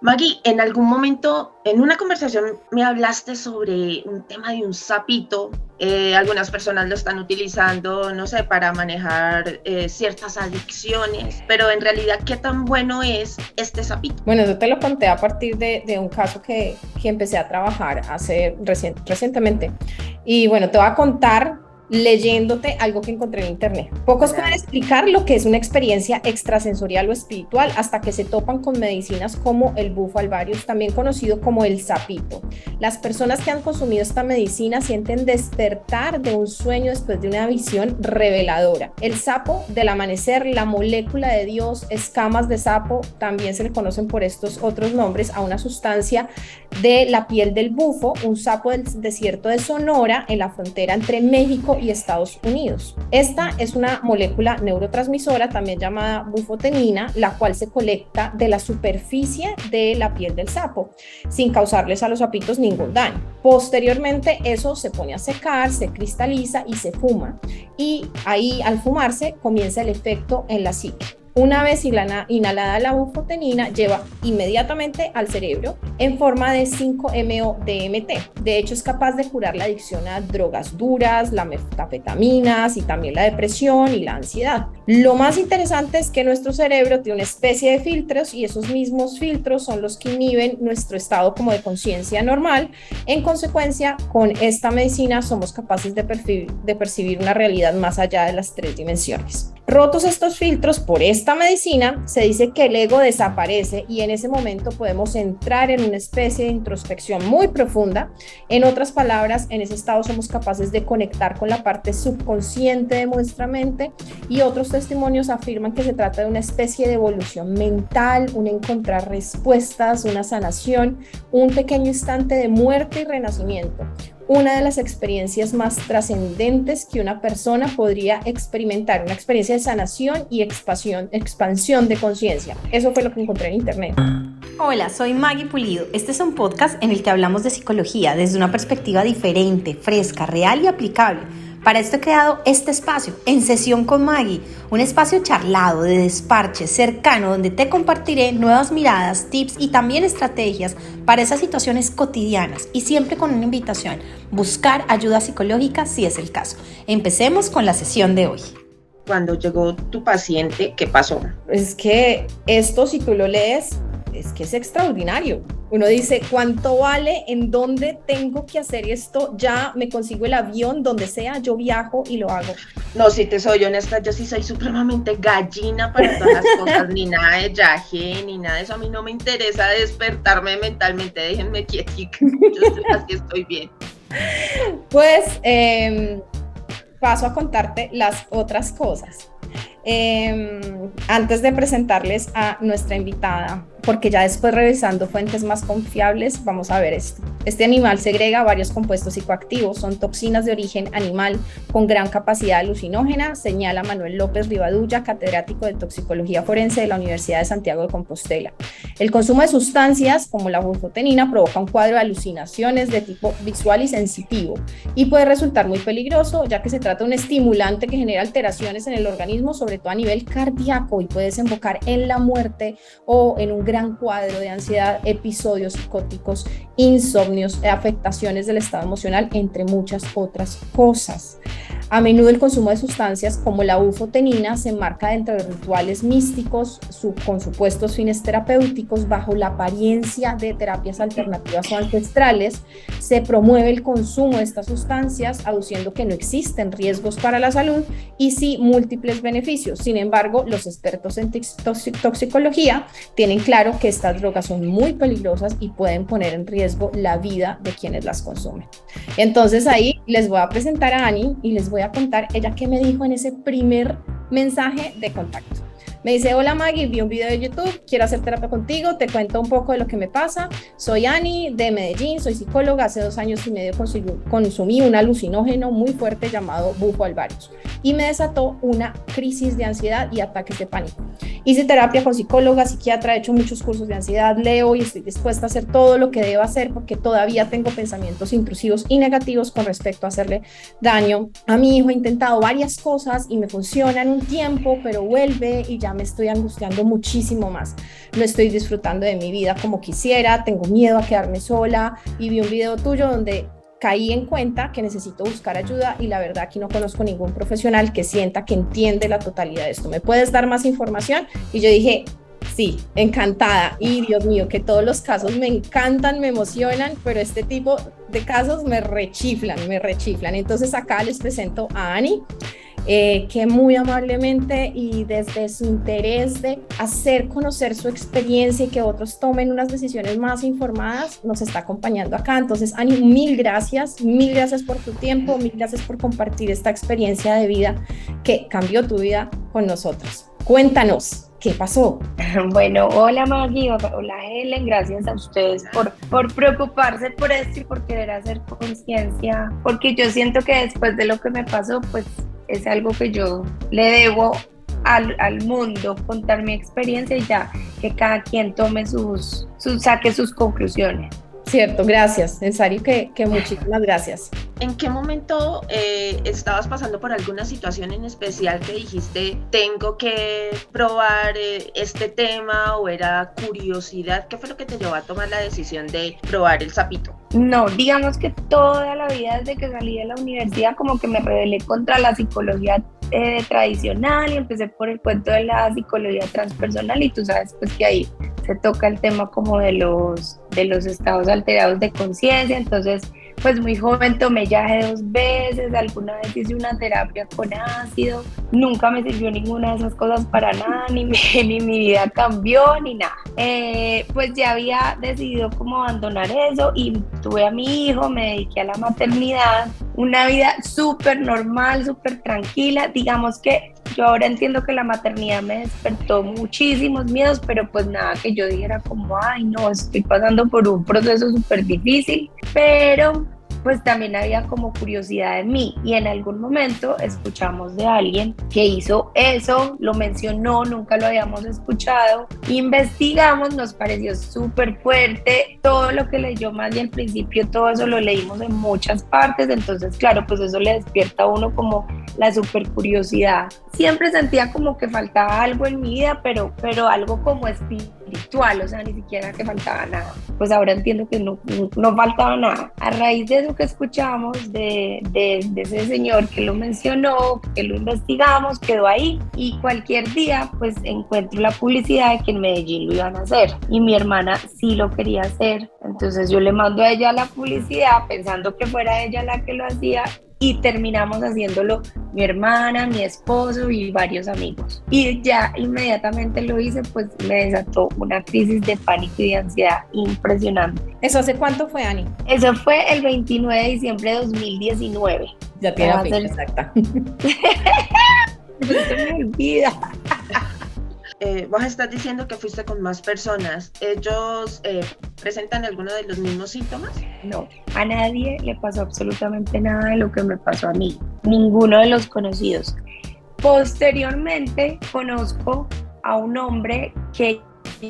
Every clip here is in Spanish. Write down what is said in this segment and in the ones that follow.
Maggie, en algún momento, en una conversación, me hablaste sobre un tema de un sapito. Algunas personas lo están utilizando, no sé, para manejar ciertas adicciones, pero en realidad, ¿qué tan bueno es este sapito? Bueno, eso te lo conté a partir de un caso que empecé a trabajar recientemente. Y bueno, te voy a contar leyéndote algo que encontré en internet. Pocos pueden Adelante. explicar lo que es una experiencia extrasensorial o espiritual hasta que se topan con medicinas como el bufo alvarius, también conocido como el sapito. Las personas que han consumido esta medicina sienten despertar de un sueño después de una visión reveladora. El sapo del amanecer, la molécula de Dios, escamas de sapo, también se le conocen por estos otros nombres a una sustancia de la piel del bufo, un sapo del desierto de Sonora en la frontera entre México y Estados Unidos. Esta es una molécula neurotransmisora también llamada bufotenina, la cual se colecta de la superficie de la piel del sapo sin causarles a los sapitos ningún daño. Posteriormente eso se pone a secar, se cristaliza y se fuma, y ahí al fumarse comienza el efecto en la psique. Una vez inhalada la bufotenina, lleva inmediatamente al cerebro en forma de 5-MeO-DMT. De hecho, es capaz de curar la adicción a drogas duras, las metanfetaminas y también la depresión y la ansiedad. Lo más interesante es que nuestro cerebro tiene una especie de filtros y esos mismos filtros son los que inhiben nuestro estado como de conciencia normal. En consecuencia, con esta medicina somos capaces de percibir una realidad más allá de las 3 dimensiones. Rotos estos filtros por esta medicina, se dice que el ego desaparece y en ese momento podemos entrar en una especie de introspección muy profunda. En otras palabras, en ese estado somos capaces de conectar con la parte subconsciente de nuestra mente, y otros testimonios afirman que se trata de una especie de evolución mental, un encontrar respuestas, una sanación, un pequeño instante de muerte y renacimiento. Una de las experiencias más trascendentes que una persona podría experimentar, una experiencia de sanación y expansión de conciencia. Eso fue lo que encontré en internet. Hola, soy Maggie Pulido. Este es un podcast en el que hablamos de psicología desde una perspectiva diferente, fresca, real y aplicable. Para esto he creado este espacio, En Sesión con Maggie, un espacio charlado, de desparche, cercano, donde te compartiré nuevas miradas, tips y también estrategias para esas situaciones cotidianas, y siempre con una invitación: buscar ayuda psicológica si es el caso. Empecemos con la sesión de hoy. Cuando llegó tu paciente, ¿qué pasó? Es que esto, si tú lo lees, es que es extraordinario. Uno dice, ¿cuánto vale? ¿En dónde tengo que hacer esto? Ya me consigo el avión, donde sea, yo viajo y lo hago. No, si te soy honesta, yo sí soy supremamente gallina para todas las cosas, ni nada de yaje, ni nada de eso. A mí no me interesa despertarme mentalmente, déjenme quietica, yo así estoy bien. Pues paso a contarte las otras cosas. Antes de presentarles a nuestra invitada, porque ya después, revisando fuentes más confiables, vamos a ver esto. Este animal segrega varios compuestos psicoactivos, son toxinas de origen animal con gran capacidad alucinógena, señala Manuel López Rivadulla, catedrático de toxicología forense de la Universidad de Santiago de Compostela. El consumo de sustancias como la bufotenina provoca un cuadro de alucinaciones de tipo visual y sensitivo, y puede resultar muy peligroso, ya que se trata de un estimulante que genera alteraciones en el organismo, sobre todo a nivel cardíaco, y puede desembocar en la muerte o en un gran cuadro de ansiedad, episodios psicóticos, insomnios, afectaciones del estado emocional, entre muchas otras cosas. A menudo el consumo de sustancias como la bufotenina se enmarca dentro de rituales místicos con supuestos fines terapéuticos bajo la apariencia de terapias alternativas o ancestrales. Se promueve el consumo de estas sustancias aduciendo que no existen riesgos para la salud y sí múltiples beneficios. Sin embargo, los expertos en toxicología tienen claro que estas drogas son muy peligrosas y pueden poner en riesgo la vida de quienes las consumen. Entonces ahí les voy a presentar a Ani y les voy a contar ella qué me dijo en ese primer mensaje de contacto. Me dice, hola Maggie, vi un video de YouTube, quiero hacer terapia contigo, te cuento un poco de lo que me pasa. Soy Ani, de Medellín, soy psicóloga, hace 2 años y medio consumí un alucinógeno muy fuerte llamado bufo alvarius y me desató una crisis de ansiedad y ataques de pánico. Hice terapia con psicóloga, psiquiatra, he hecho muchos cursos de ansiedad, leo y estoy dispuesta a hacer todo lo que debo hacer porque todavía tengo pensamientos intrusivos y negativos con respecto a hacerle daño a mi hijo. He intentado varias cosas y me funcionan un tiempo, pero vuelve y ya me estoy angustiando muchísimo más, no estoy disfrutando de mi vida como quisiera, tengo miedo a quedarme sola, y vi un video tuyo donde caí en cuenta que necesito buscar ayuda y la verdad aquí no conozco ningún profesional que sienta que entiende la totalidad de esto. ¿Me puedes dar más información? Y yo dije, sí, encantada. Y Dios mío, que todos los casos me encantan, me emocionan, pero este tipo de casos me rechiflan. Entonces acá les presento a Ani, que muy amablemente y desde su interés de hacer conocer su experiencia y que otros tomen unas decisiones más informadas, nos está acompañando acá. Entonces, Ani, mil gracias por tu tiempo, mil gracias por compartir esta experiencia de vida que cambió tu vida con nosotros. Cuéntanos, ¿qué pasó? Bueno, hola Maggie, hola Helen, gracias a ustedes por preocuparse por esto y por querer hacer conciencia, porque yo siento que después de lo que me pasó, pues es algo que yo le debo al mundo, contar mi experiencia y ya que cada quien tome saque sus conclusiones. Cierto, gracias, en serio que muchísimas gracias. ¿En qué momento estabas pasando por alguna situación en especial que dijiste, tengo que probar este tema, o era curiosidad? ¿Qué fue lo que te llevó a tomar la decisión de probar el sapito? No, digamos que toda la vida desde que salí de la universidad como que me rebelé contra la psicología tradicional y empecé por el cuento de la psicología transpersonal, y tú sabes pues que ahí se toca el tema como de los estados alterados de conciencia. Entonces pues muy joven tomé yaje 2 veces, alguna vez hice una terapia con ácido, nunca me sirvió ninguna de esas cosas para nada, ni mi vida cambió, ni nada. Pues ya había decidido como abandonar eso y tuve a mi hijo, me dediqué a la maternidad, una vida súper normal, súper tranquila. Digamos que yo ahora entiendo que la maternidad me despertó muchísimos miedos, pero pues nada que yo dijera como, ay no, estoy pasando por un proceso súper difícil, pero pues también había como curiosidad en mí, y en algún momento escuchamos de alguien que hizo eso, lo mencionó, nunca lo habíamos escuchado, investigamos, nos pareció súper fuerte, todo lo que leyó más y al principio todo eso lo leímos en muchas partes, entonces claro, pues eso le despierta a uno como la súper curiosidad. Siempre sentía como que faltaba algo en mi vida, pero algo como espiritual, o sea, ni siquiera que faltaba nada. Pues ahora entiendo que no faltaba nada. A raíz de eso que escuchamos de ese señor que lo mencionó, que lo investigamos, quedó ahí, y cualquier día pues encuentro la publicidad de que en Medellín lo iban a hacer, y mi hermana sí lo quería hacer, entonces yo le mando a ella la publicidad pensando que fuera ella la que lo hacía, y terminamos haciéndolo mi hermana, mi esposo y varios amigos. Y ya inmediatamente lo hice, pues me desató una crisis de pánico y de ansiedad impresionante. ¿Eso hace cuánto fue, Ani? Eso fue el 29 de diciembre de 2019. Ya tiene la fecha exacta. Se me olvida. Vos estás diciendo que fuiste con más personas. ¿Ellos presentan alguno de los mismos síntomas? No, a nadie le pasó absolutamente nada de lo que me pasó a mí. Ninguno de los conocidos. Posteriormente conozco a un hombre que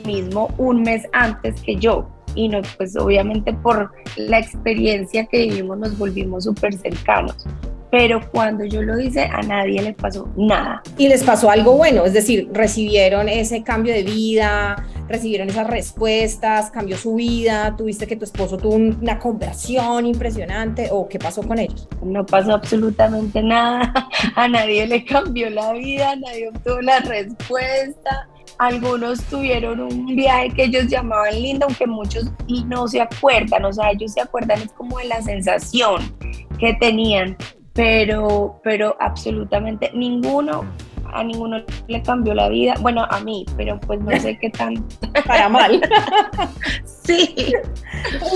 mismo un mes antes que yo. Y no, pues obviamente por la experiencia que vivimos nos volvimos súper cercanos. Pero cuando yo lo hice, a nadie le pasó nada. ¿Y les pasó algo bueno? Es decir, ¿recibieron ese cambio de vida? ¿Recibieron esas respuestas? ¿Cambió su vida? ¿Tuviste que tu esposo tuvo una conversión impresionante? ¿O qué pasó con ellos? No pasó absolutamente nada. A nadie le cambió la vida, nadie obtuvo la respuesta. Algunos tuvieron un viaje que ellos llamaban lindo, aunque muchos no se acuerdan. O sea, ellos se acuerdan es como de la sensación que tenían. Pero absolutamente a ninguno le cambió la vida, bueno, a mí, pero pues no sé qué tan para mal. Sí.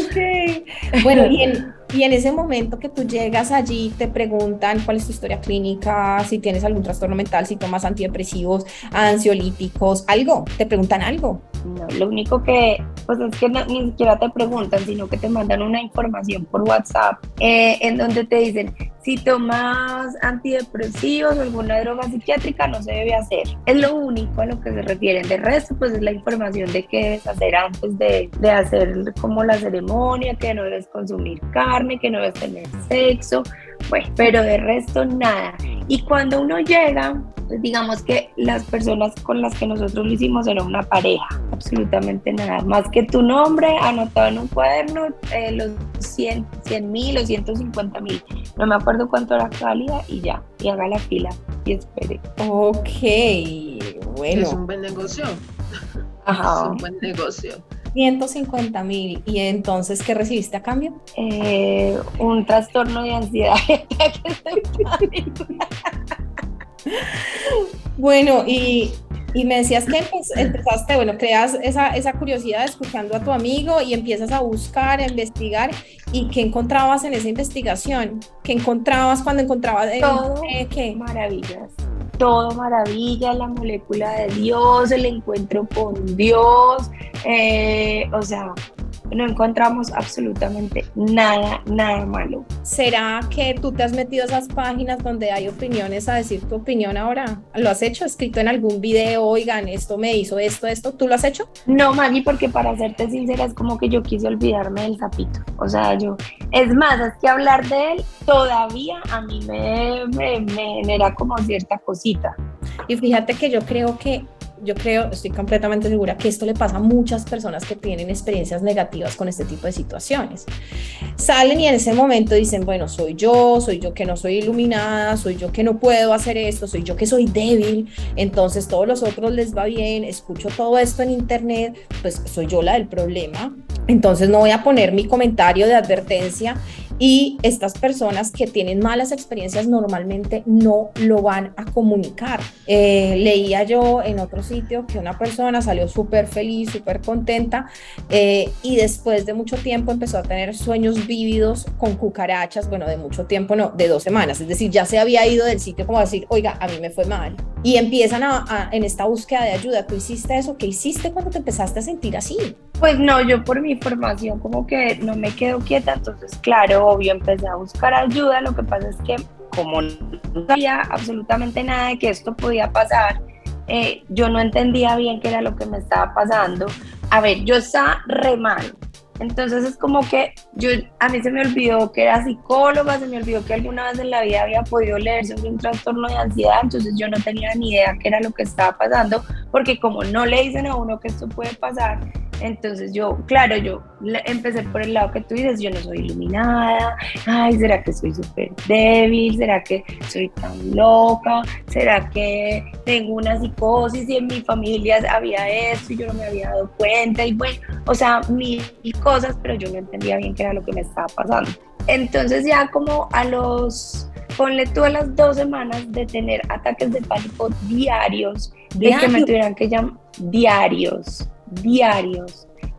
Okay. Bueno, y en ese momento que tú llegas allí, te preguntan cuál es tu historia clínica, si tienes algún trastorno mental, si tomas antidepresivos, ansiolíticos, algo, te preguntan algo. No, lo único que, pues es que ni siquiera te preguntan, sino que te mandan una información por WhatsApp, en donde te dicen, si tomas antidepresivos o alguna droga psiquiátrica no se debe hacer. Es lo único a lo que se refieren. De resto, pues es la información de qué debes hacer antes de hacer como la ceremonia, que no debes consumir carne, que no debes tener sexo, bueno, pero de resto nada. Y cuando uno llega, pues digamos que las personas con las que nosotros lo hicimos eran una pareja, absolutamente nada más que tu nombre anotado en un cuaderno, los 100.000 o 150.000, no me acuerdo cuánto era cada día, y ya, y haga la fila y espere. Ok, bueno. Es un buen negocio. Ajá. Es un buen negocio. 150.000. ¿Y entonces qué recibiste a cambio? Un trastorno de ansiedad. Bueno, y me decías que empezaste, bueno, creas esa curiosidad escuchando a tu amigo y empiezas a buscar, a investigar. ¿Y qué encontrabas en esa investigación? ¿Qué encontrabas cuando encontrabas Todo qué? maravillas. Todo maravilla, la molécula de Dios, el encuentro con Dios, o sea, no encontramos absolutamente nada malo. ¿Será que tú te has metido a esas páginas donde hay opiniones a decir tu opinión ahora? ¿Lo has hecho? ¿Escrito en algún video? Oigan, esto me hizo esto, ¿tú lo has hecho? No, Maggie, porque para serte sincera es como que yo quise olvidarme del sapito. O sea, es más, es que hablar de él todavía a mí me genera como cierta cosita. Y fíjate que yo creo, estoy completamente segura que esto le pasa a muchas personas que tienen experiencias negativas con este tipo de situaciones. Salen y en ese momento dicen, bueno, soy yo que no soy iluminada, soy yo que no puedo hacer esto, soy yo que soy débil, entonces todos los otros les va bien, escucho todo esto en internet, pues soy yo la del problema, entonces no voy a poner mi comentario de advertencia. Y estas personas que tienen malas experiencias normalmente no lo van a comunicar. Leía yo en otro sitio que una persona salió súper feliz, súper contenta y después de mucho tiempo empezó a tener sueños vívidos con cucarachas, bueno, de mucho tiempo no, de 2 semanas, es decir, ya se había ido del sitio como a decir, oiga, a mí me fue mal. Y empiezan en esta búsqueda de ayuda. ¿Tú hiciste eso? ¿Qué hiciste cuando te empezaste a sentir así? Pues no, yo por mi formación como que no me quedo quieta, entonces claro, obvio, empecé a buscar ayuda. Lo que pasa es que como no sabía absolutamente nada de que esto podía pasar, yo no entendía bien qué era lo que me estaba pasando. A ver, yo estaba re mal. Entonces es como que a mí se me olvidó que era psicóloga, se me olvidó que alguna vez en la vida había podido leer sobre un trastorno de ansiedad, entonces yo no tenía ni idea qué era lo que estaba pasando, porque como no le dicen a uno que esto puede pasar, entonces yo empecé por el lado que tú dices, yo no soy iluminada, ay, ¿será que soy súper débil? ¿Será que soy tan loca? ¿Será que tengo una psicosis y en mi familia había esto y yo no me había dado cuenta? Y bueno, o sea, mil cosas, pero yo no entendía bien qué era lo que me estaba pasando. Entonces ya como ponle tú a las 2 semanas de tener ataques de pánico diarios, de que me tuvieran que llamar diarios,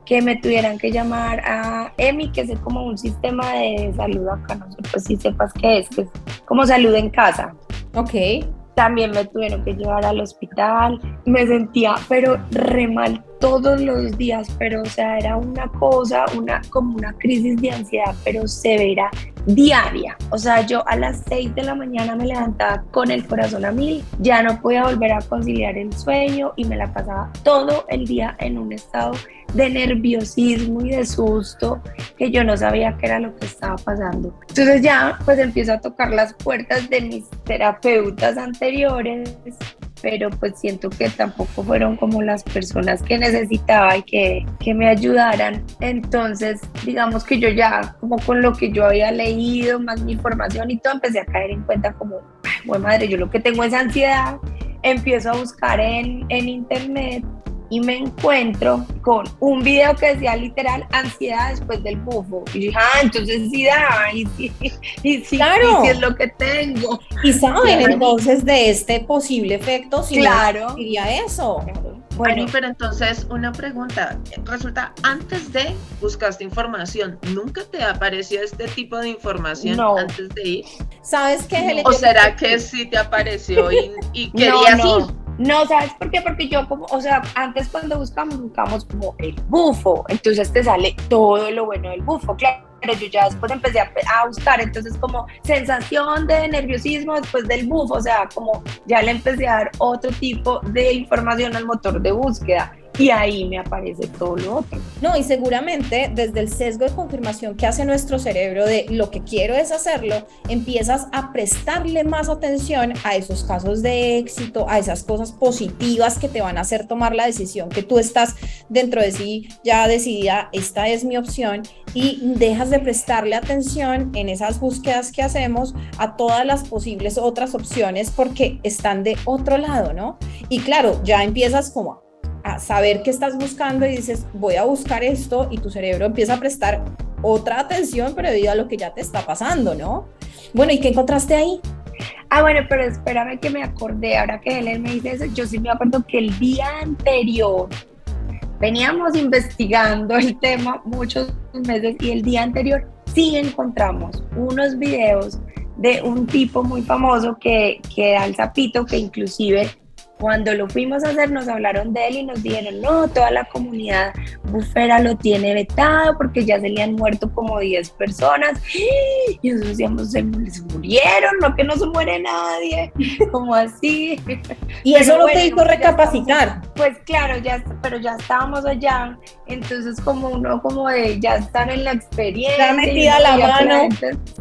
que me tuvieran que llamar a EMI, que es como un sistema de salud acá, no sé pues si sepas qué es, que es como salud en casa. Ok. También me tuvieron que llevar al hospital, me sentía pero re mal todos los días, pero o sea, era una cosa, como una crisis de ansiedad, pero severa, diaria. O sea, yo a las 6 de la mañana me levantaba con el corazón a 1000, ya no podía volver a conciliar el sueño y me la pasaba todo el día en un estado de nerviosismo y de susto que yo no sabía qué era lo que estaba pasando. Entonces ya pues empiezo a tocar las puertas de mis terapeutas anteriores, pero pues siento que tampoco fueron como las personas que necesitaba y que me ayudaran. Entonces digamos que yo ya como con lo que yo había leído, más mi información y todo, empecé a caer en cuenta como, bueno madre, yo lo que tengo es ansiedad. Empiezo a buscar en internet y me encuentro con un video que decía literal ansiedad después del bufo. Y dije, entonces sí da, y sí, claro. Y sí es lo que tengo. Y saben entonces de este posible efecto, si claro. No diría eso. Claro. Bueno, pero entonces una pregunta, resulta, antes de buscaste información, ¿nunca te apareció este tipo de información antes de ir? ¿Sabes qué? ¿O será que sí te apareció y querías ir? No, ¿sabes por qué? Porque yo antes cuando buscamos como el bufo, entonces te sale todo lo bueno del bufo, claro. Pero yo ya después empecé a buscar, entonces como sensación de nerviosismo después del bufo, o sea, como ya le empecé a dar otro tipo de información al motor de búsqueda. y ahí me aparece todo lo otro. No, y seguramente desde el sesgo de confirmación que hace nuestro cerebro de lo que quiero es hacerlo, empiezas a prestarle más atención a esos casos de éxito, a esas cosas positivas que te van a hacer tomar la decisión que tú estás dentro de sí ya decidida, esta es mi opción, y dejas de prestarle atención en esas búsquedas que hacemos a todas las posibles otras opciones porque están de otro lado, ¿no? Y claro, ya empiezas como a saber qué estás buscando y dices, voy a buscar esto, y tu cerebro empieza a prestar otra atención, pero debido a lo que ya te está pasando, ¿no? Bueno, ¿y qué encontraste ahí? Ah, bueno, pero espérame que me acordé, ahora que él me dice eso, yo sí me acuerdo que el día anterior veníamos investigando el tema muchos meses y el día anterior sí encontramos unos videos de un tipo muy famoso que da el sapito, que inclusive cuando lo fuimos a hacer nos hablaron de él y nos dijeron, no, toda la comunidad bufera lo tiene vetado porque ya se le han muerto como 10 personas. Y nosotros decíamos, se murieron, no que no se muere nadie, como así. Y eso no te hizo recapacitar. Pues claro, pero ya estábamos allá, entonces como uno como de ya estar en la experiencia. Está metida la mano.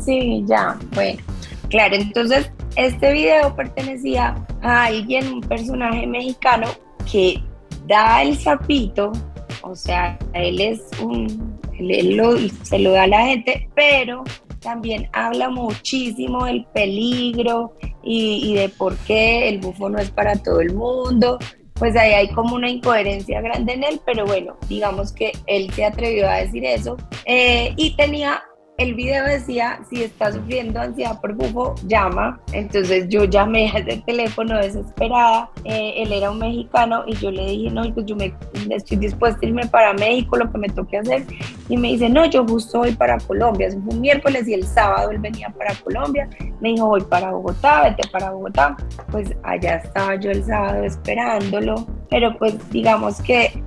Sí, ya, bueno. Claro, entonces este video pertenecía a alguien, un personaje mexicano que da el sapito, o sea, se lo da a la gente, pero también habla muchísimo del peligro y de por qué el bufo no es para todo el mundo. Pues ahí hay como una incoherencia grande en él, pero bueno, digamos que él se atrevió a decir eso, y el video decía, si estás sufriendo ansiedad por bufo, llama. Entonces yo llamé a ese teléfono desesperada, él era un mexicano y yo le dije, no, pues yo estoy dispuesta a irme para México, lo que me toque hacer. Y me dice, no, yo justo voy para Colombia. Eso fue un miércoles y el sábado él venía para Colombia. Me dijo, voy para Bogotá, vete para Bogotá. Pues allá estaba yo el sábado esperándolo. Pero pues digamos que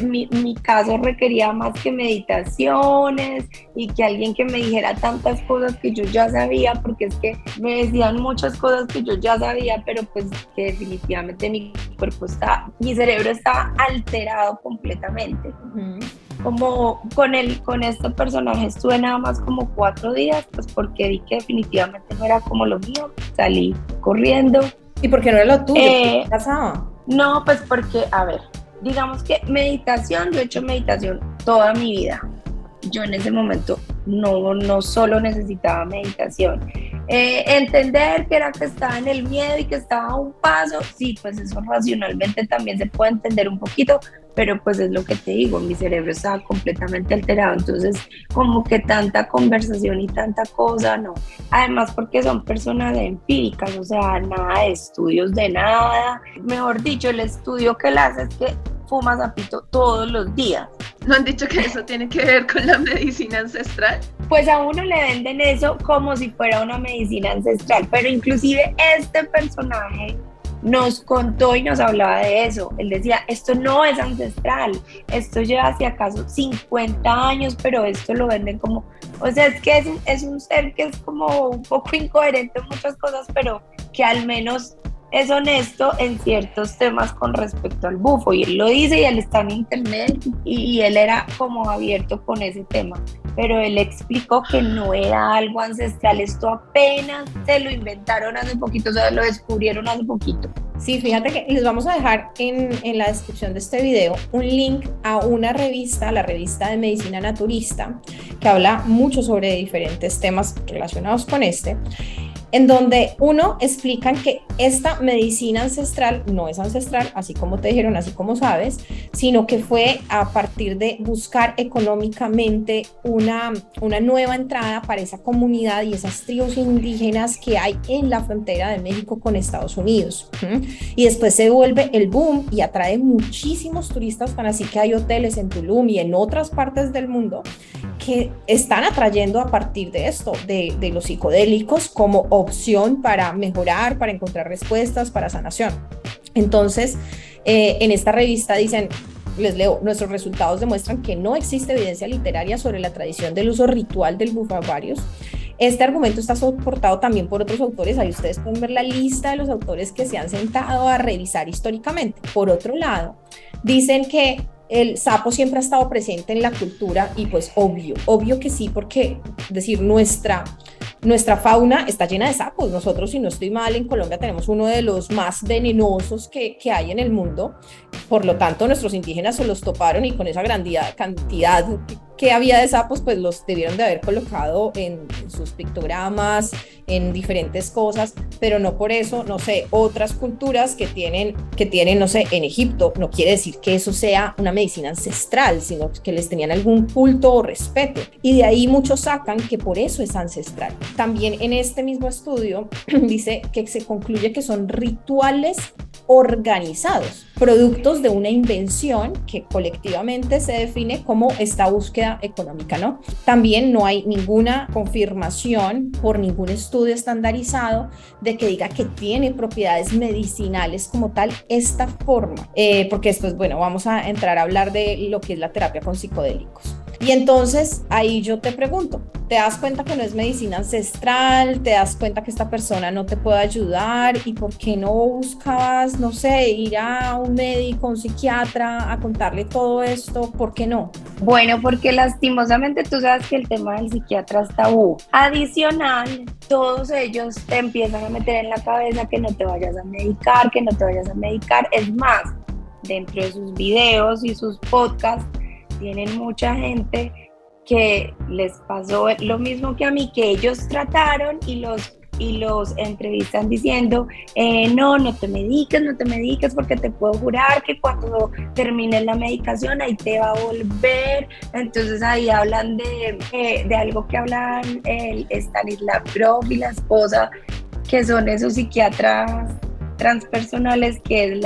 mi caso requería más que meditaciones y que alguien que me dijera tantas cosas que yo ya sabía, porque es que me decían muchas cosas que yo ya sabía, pero pues que definitivamente mi cerebro estaba alterado completamente. Uh-huh. Como con este personaje estuve nada más como 4 días, pues porque vi que definitivamente no era como lo mío, salí corriendo. ¿Y por qué no era lo tuyo? ¿Qué pasaba? No, pues porque, a ver, digamos que meditación, yo he hecho meditación toda mi vida. Yo en ese momento no solo necesitaba meditación. Entender que era que estaba en el miedo y que estaba a un paso, sí, pues eso racionalmente también se puede entender un poquito, pero pues es lo que te digo, mi cerebro estaba completamente alterado, entonces como que tanta conversación y tanta cosa, no. Además porque son personas empíricas, o sea, nada de estudios de nada. Mejor dicho, el estudio que él hace es que fuma sapito todos los días. ¿No han dicho que eso tiene que ver con la medicina ancestral? Pues a uno le venden eso como si fuera una medicina ancestral, pero inclusive este personaje nos contó y nos hablaba de eso. Él decía, esto no es ancestral, esto lleva si acaso 50 años, pero esto lo venden como, o sea, es que es un ser que es como un poco incoherente en muchas cosas, pero que al menos es honesto en ciertos temas con respecto al bufo, y él lo dice y él está en internet y él era como abierto con ese tema, pero él explicó que no era algo ancestral, esto apenas se lo inventaron hace poquito, o sea, lo descubrieron hace poquito. Sí, fíjate que les vamos a dejar en la descripción de este video un link a una revista, la revista de Medicina Naturista, que habla mucho sobre diferentes temas relacionados con en donde explican que esta medicina ancestral no es ancestral, así como te dijeron, así como sabes, sino que fue a partir de buscar económicamente una nueva entrada para esa comunidad y esas tribus indígenas que hay en la frontera de México con Estados Unidos. Y después se vuelve el boom y atrae muchísimos turistas, tan así que hay hoteles en Tulum y en otras partes del mundo que están atrayendo a partir de esto, de los psicodélicos como opción para mejorar, para encontrar respuestas, para sanación. Entonces, en esta revista dicen, les leo, nuestros resultados demuestran que no existe evidencia literaria sobre la tradición del uso ritual del bufalvarius. Este argumento está soportado también por otros autores. Ahí ustedes pueden ver la lista de los autores que se han sentado a revisar históricamente. Por otro lado, Dicen que el sapo siempre ha estado presente en la cultura y pues obvio que sí, porque decir nuestra fauna está llena de sapos. Nosotros, si no estoy mal, en Colombia tenemos uno de los más venenosos que hay en el mundo. Por lo tanto, nuestros indígenas se los toparon y con esa cantidad que había de sapos, pues los debieron de haber colocado en sus pictogramas, en diferentes cosas, pero no por eso, no sé, otras culturas que tienen, no sé, en Egipto, no quiere decir que eso sea una medicina ancestral, sino que les tenían algún culto o respeto. Y de ahí muchos sacan que por eso es ancestral. También en este mismo estudio dice que se concluye que son rituales organizados, productos de una invención que colectivamente se define como esta búsqueda económica, ¿no? También no hay ninguna confirmación por ningún estudio estandarizado de que diga que tiene propiedades medicinales como tal esta forma, porque después, bueno, vamos a entrar a hablar de lo que es la terapia con psicodélicos. Y entonces ahí yo te pregunto, ¿te das cuenta que no es medicina ancestral? ¿Te das cuenta que esta persona no te puede ayudar? ¿Y por qué no buscabas, no sé, ir a un médico, un psiquiatra, a contarle todo esto? ¿Por qué no? Bueno, porque lastimosamente tú sabes que el tema del psiquiatra es tabú. Adicional, todos ellos te empiezan a meter en la cabeza que no te vayas a medicar, que no te vayas a medicar. Es más, dentro de sus videos y sus podcasts, tienen mucha gente que les pasó lo mismo que a mí, que ellos trataron y los entrevistan diciendo no te mediques porque te puedo jurar que cuando termines la medicación ahí te va a volver. Entonces ahí hablan de algo que hablan el Stanislav Grof y la esposa, que son esos psiquiatras transpersonales, que es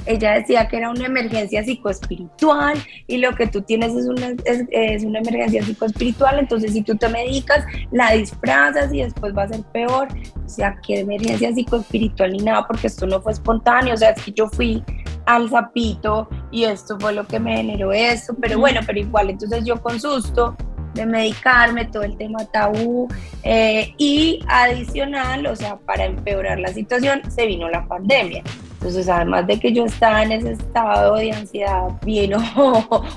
ella decía que era una emergencia psicoespiritual y lo que tú tienes es una emergencia psicoespiritual, entonces si tú te medicas, la disfrazas y después va a ser peor. O sea, qué emergencia psicoespiritual ni nada, porque esto no fue espontáneo, o sea, es que yo fui al sapito y esto fue lo que me generó esto, pero bueno, pero igual, entonces yo con susto de medicarme, todo el tema tabú, y adicional, o sea, para empeorar la situación, se vino la pandemia. Entonces, además de que yo estaba en ese estado de ansiedad, vino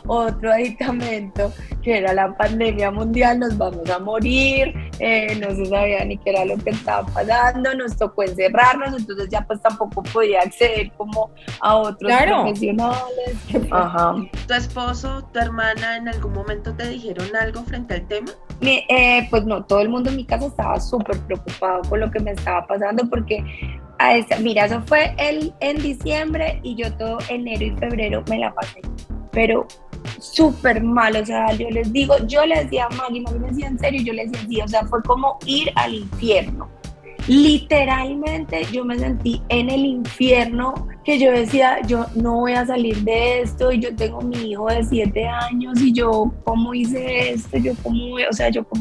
otro aditamento, que era la pandemia mundial, nos vamos a morir, no se sabía ni qué era lo que estaba pasando, nos tocó encerrarnos, entonces ya pues tampoco podía acceder como a otros profesionales. Ajá. ¿Tu esposo, tu hermana en algún momento te dijeron algo frente al tema? Pues no, todo el mundo en mi casa estaba súper preocupado por lo que me estaba pasando, porque mira, eso fue en diciembre y yo todo enero y febrero me la pasé, pero súper mal. O sea, yo les decía a Maggie me decía en serio, yo le decía sí, o sea, fue como ir al infierno. Literalmente yo me sentí en el infierno, que yo decía, yo no voy a salir de esto, y yo tengo mi hijo de 7 años y yo cómo hice esto, yo cómo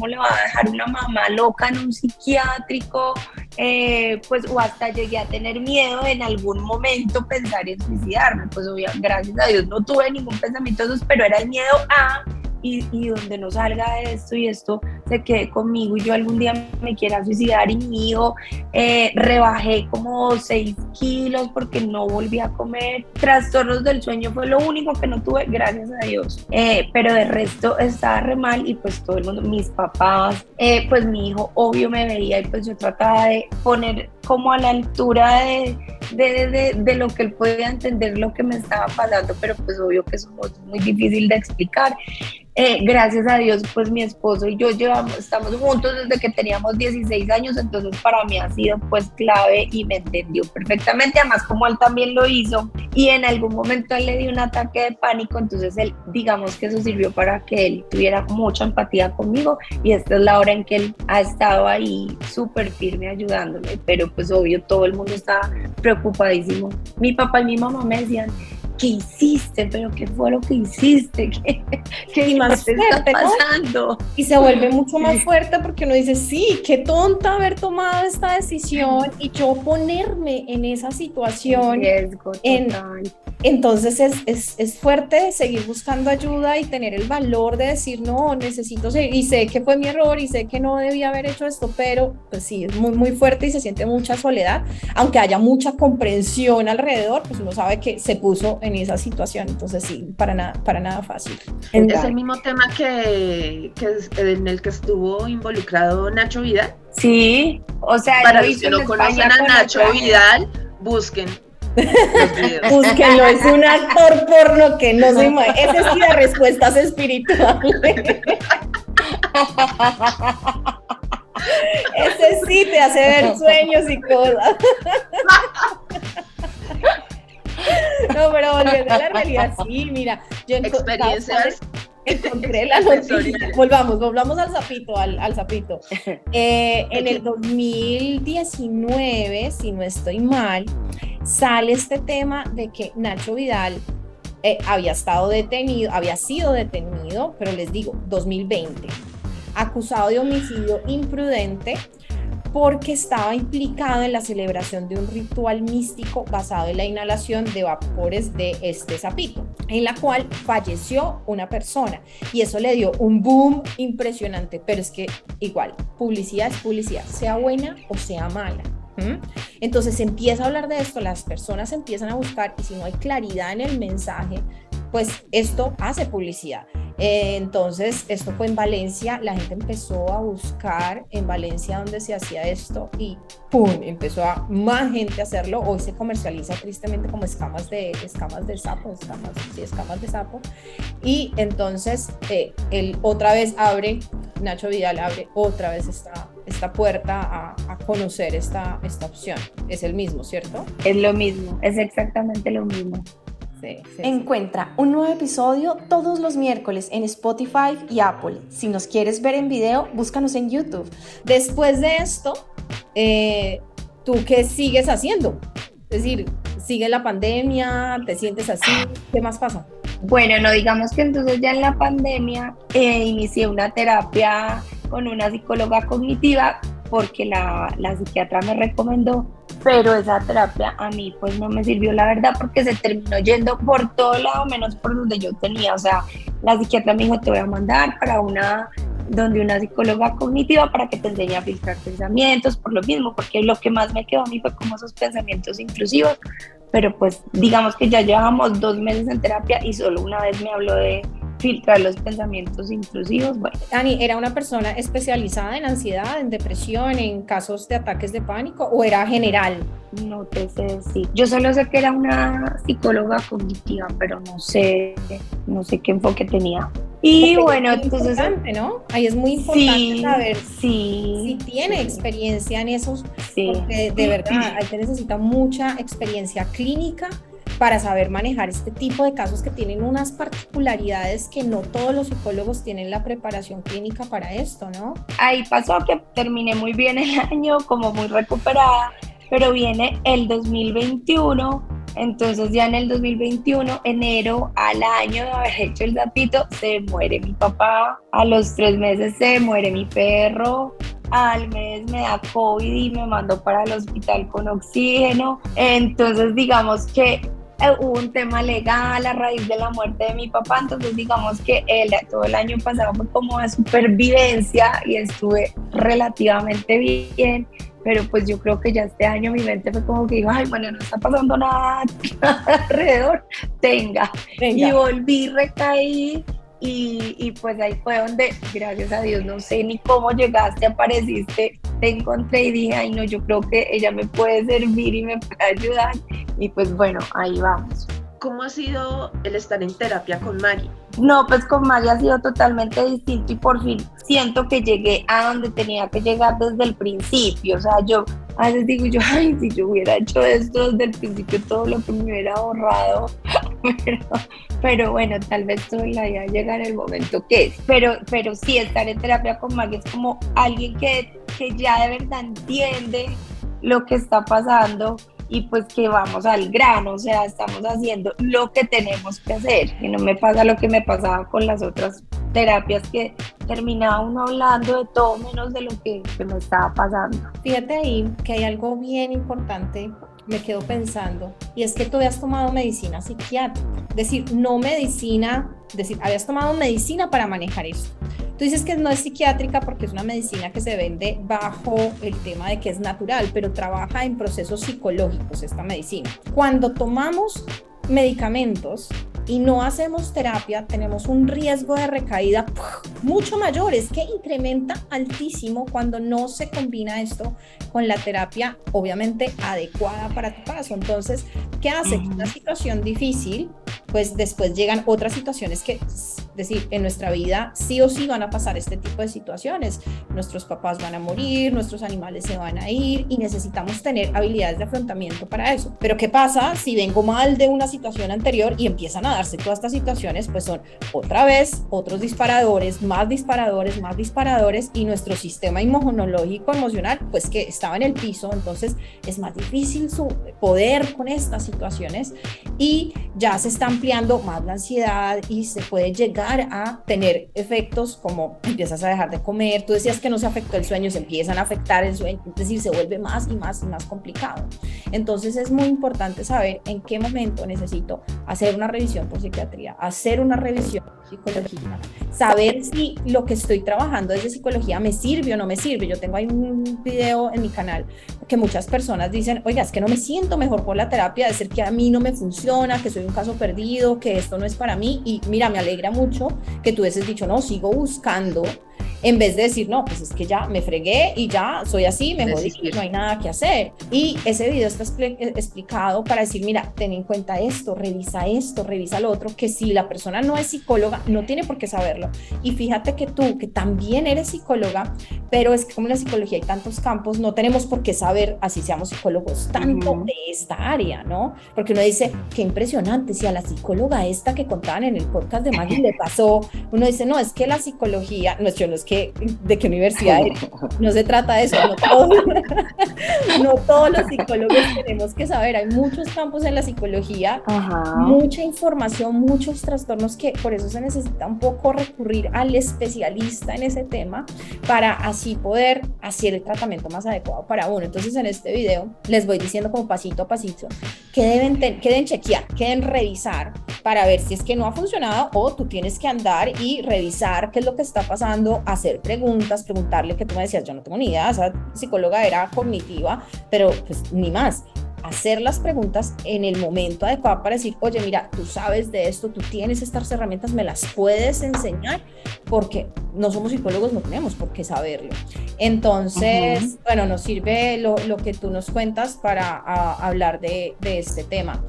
le voy a dejar una mamá loca en un psiquiátrico, pues, o hasta llegué a tener miedo en algún momento pensar en suicidarme. Pues gracias a Dios no tuve ningún pensamiento de esos, pero era el miedo y donde no salga de esto y esto se quede conmigo y yo algún día me quiera suicidar. Y mi hijo, rebajé como 6 kilos porque no volví a comer. Trastornos del sueño fue lo único que no tuve, gracias a Dios, pero de resto estaba re mal. Y pues todo el mundo, mis papás, pues mi hijo obvio me veía y pues yo trataba de poner como a la altura de lo que él podía entender lo que me estaba pasando, pero pues obvio que eso es muy difícil de explicar. Gracias a Dios, pues mi esposo y yo estamos juntos desde que teníamos 16 años, entonces para mí ha sido pues clave y me entendió perfectamente, además como él también lo hizo, y en algún momento él le dio un ataque de pánico, entonces él, digamos que eso sirvió para que él tuviera mucha empatía conmigo, y esta es la hora en que él ha estado ahí súper firme ayudándome, pero pues obvio todo el mundo estaba preocupadísimo. Mi papá y mi mamá me decían, ¿qué hiciste? ¿Pero qué fue lo que hiciste? ¿Qué más te fuerte, está pasando? ¿No? Y se vuelve mucho más fuerte porque uno dice, sí, qué tonta haber tomado esta decisión y yo ponerme en esa situación. Riesgo total. Entonces es fuerte seguir buscando ayuda y tener el valor de decir, no, necesito seguir, y sé que fue mi error y sé que no debía haber hecho esto, pero pues sí, es muy, muy fuerte y se siente mucha soledad, aunque haya mucha comprensión alrededor, pues uno sabe que se puso en esa situación, entonces sí, para nada fácil. Es el mismo tema que en el que estuvo involucrado Nacho Vidal. Sí, o sea, para los que no conocen a Nacho Vidal, busquen. Búsquenlo, es un actor porno que no se imagina. Ese sí da respuestas espirituales. Ese sí te hace ver sueños y cosas. No, pero volviendo a la realidad, sí, mira, yo experiencias. Encontré la noticia. Volvamos al sapito, al sapito. En el 2019, si no estoy mal, sale este tema de que Nacho Vidal había sido detenido, pero les digo, 2020, acusado de homicidio imprudente porque estaba implicado en la celebración de un ritual místico basado en la inhalación de vapores de este sapito, en la cual falleció una persona, y eso le dio un boom impresionante, pero es que igual, publicidad es publicidad, sea buena o sea mala. Entonces se empieza a hablar de esto, las personas empiezan a buscar, y si no hay claridad en el mensaje, pues esto hace publicidad. Entonces esto fue en Valencia, la gente empezó a buscar en Valencia donde se hacía esto y ¡pum! Empezó a más gente a hacerlo. Hoy se comercializa tristemente como escamas de sapo, y entonces él otra vez Nacho Vidal abre otra vez esta puerta a conocer esta opción. Es el mismo, ¿cierto? Es lo mismo, es exactamente lo mismo. Sí. Encuentra un nuevo episodio todos los miércoles en Spotify y Apple. Si nos quieres ver en video, búscanos en YouTube. Después de esto, ¿tú qué sigues haciendo? Es decir, ¿sigue la pandemia? ¿Te sientes así? ¿Qué más pasa? Bueno, no, digamos que entonces ya en la pandemia inicié una terapia con una psicóloga cognitiva porque la psiquiatra me recomendó, pero esa terapia a mí pues no me sirvió, la verdad, porque se terminó yendo por todo lado menos por donde yo tenía. O sea, la psiquiatra me dijo, te voy a mandar para donde una psicóloga cognitiva para que te enseñe a filtrar pensamientos, por lo mismo, porque lo que más me quedó a mí fue como esos pensamientos intrusivos, pero pues digamos que ya llevamos 2 meses en terapia y solo una vez me habló de filtrar los pensamientos intrusivos. Bueno. Ani, ¿era una persona especializada en ansiedad, en depresión, en casos de ataques de pánico, o era general? No te sé decir. Yo solo sé que era una psicóloga cognitiva, pero no sé qué enfoque tenía. Y porque bueno, entonces, ¿no? Ahí es muy importante saber si tiene experiencia en esos, porque de verdad ahí se necesita mucha experiencia clínica para saber manejar este tipo de casos que tienen unas particularidades que no todos los psicólogos tienen la preparación clínica para esto, ¿no? Ahí pasó que terminé muy bien el año, como muy recuperada, pero viene el 2021, entonces ya en el 2021, enero, al año de haber hecho el sapito, se muere mi papá, a los 3 meses se muere mi perro, al mes me da COVID y me mandó para el hospital con oxígeno. Entonces digamos que hubo un tema legal a raíz de la muerte de mi papá, entonces digamos que todo el año pasado fue como de supervivencia y estuve relativamente bien, pero pues yo creo que ya este año mi mente fue como que digo, ay, bueno, no está pasando nada alrededor, venga. Y volví, recaí. Y pues ahí fue donde, gracias a Dios, no sé ni cómo llegaste, apareciste, te encontré y dije, ay no, yo creo que ella me puede servir y me puede ayudar. Y pues bueno, ahí vamos. ¿Cómo ha sido el estar en terapia con Maggie? No, pues con Maggie ha sido totalmente distinto y por fin siento que llegué a donde tenía que llegar desde el principio. O sea, yo a veces digo yo, ay, si yo hubiera hecho esto desde el principio, todo lo que me hubiera ahorrado. Pero bueno, tal vez todavía llegar el momento que es. Pero sí, estar en terapia con Maggie es como alguien que ya de verdad entiende lo que está pasando y pues que vamos al grano, o sea, estamos haciendo lo que tenemos que hacer, que no me pasa lo que me pasaba con las otras terapias que terminaba uno hablando de todo menos de lo que me estaba pasando. Fíjate ahí que hay algo bien importante, me quedo pensando, y es que tú habías tomado medicina psiquiátrica, es decir, no medicina, es decir, habías tomado medicina para manejar esto. Tú dices que no es psiquiátrica porque es una medicina que se vende bajo el tema de que es natural, pero trabaja en procesos psicológicos esta medicina. Cuando tomamos medicamentos y no hacemos terapia, tenemos un riesgo de recaída mucho mayor, es que incrementa altísimo cuando no se combina esto con la terapia obviamente adecuada para tu caso. Entonces, ¿qué hace? Que una situación difícil, pues después llegan otras situaciones que, es decir, en nuestra vida sí o sí van a pasar este tipo de situaciones. Nuestros papás van a morir, nuestros animales se van a ir y necesitamos tener habilidades de afrontamiento para eso. Pero ¿qué pasa si vengo mal de una situación anterior y empiezan a darse todas estas situaciones? Pues son otra vez otros disparadores, más disparadores, más disparadores, y nuestro sistema inmunológico emocional pues que estaba en el piso. Entonces es más difícil su poder con estas situaciones y ya se está ampliando más la ansiedad y se puede llegar a tener efectos como empiezas a dejar de comer. Tú decías que no se afectó el sueño, se empiezan a afectar el sueño, es decir, se vuelve más y más y más complicado. Entonces es muy importante saber en qué momento necesito hacer una revisión por psiquiatría, hacer una revisión psicológica, saber si lo que estoy trabajando desde psicología me sirve o no me sirve. Yo tengo ahí un video en mi canal que muchas personas dicen, oiga, es que no me siento mejor por la terapia, de ser que a mí no me funciona, que soy un caso perdido, que esto no es para mí. Y mira, me alegra mucho que tú hubieses dicho, no, sigo buscando, en vez de decir, no, pues es que ya me fregué y ya soy así, me jodí, no hay nada que hacer. Y ese video está explicado para decir, mira, ten en cuenta esto, revisa lo otro, que si la persona no es psicóloga, no tiene por qué saberlo. Y fíjate que tú, que también eres psicóloga, pero es que como en la psicología hay tantos campos, no tenemos por qué saber, así seamos psicólogos, tanto de esta área, ¿no? Porque uno dice, qué impresionante, si a la psicóloga esta que contaban en el podcast de Maggie le pasó, uno dice, no, es que la psicología, no es que de qué universidad eres, no se trata de eso, no todos los psicólogos tenemos que saber, hay muchos campos en la psicología, mucha información, muchos trastornos, que por eso se necesita un poco recurrir al especialista en ese tema para así poder hacer el tratamiento más adecuado para uno. Entonces en este video les voy diciendo como pasito a pasito que deben chequear, que deben revisar para ver si es que no ha funcionado, o tú tienes que andar y revisar qué es lo que está pasando, hacer preguntas, preguntarle, que tú me decías, yo no tengo ni idea, esa psicóloga era cognitiva, pero pues ni más. Hacer las preguntas en el momento adecuado para decir, oye, mira, tú sabes de esto, tú tienes estas herramientas, me las puedes enseñar, porque no somos psicólogos, no tenemos por qué saberlo. Entonces, bueno, nos sirve lo que tú nos cuentas para hablar de este tema.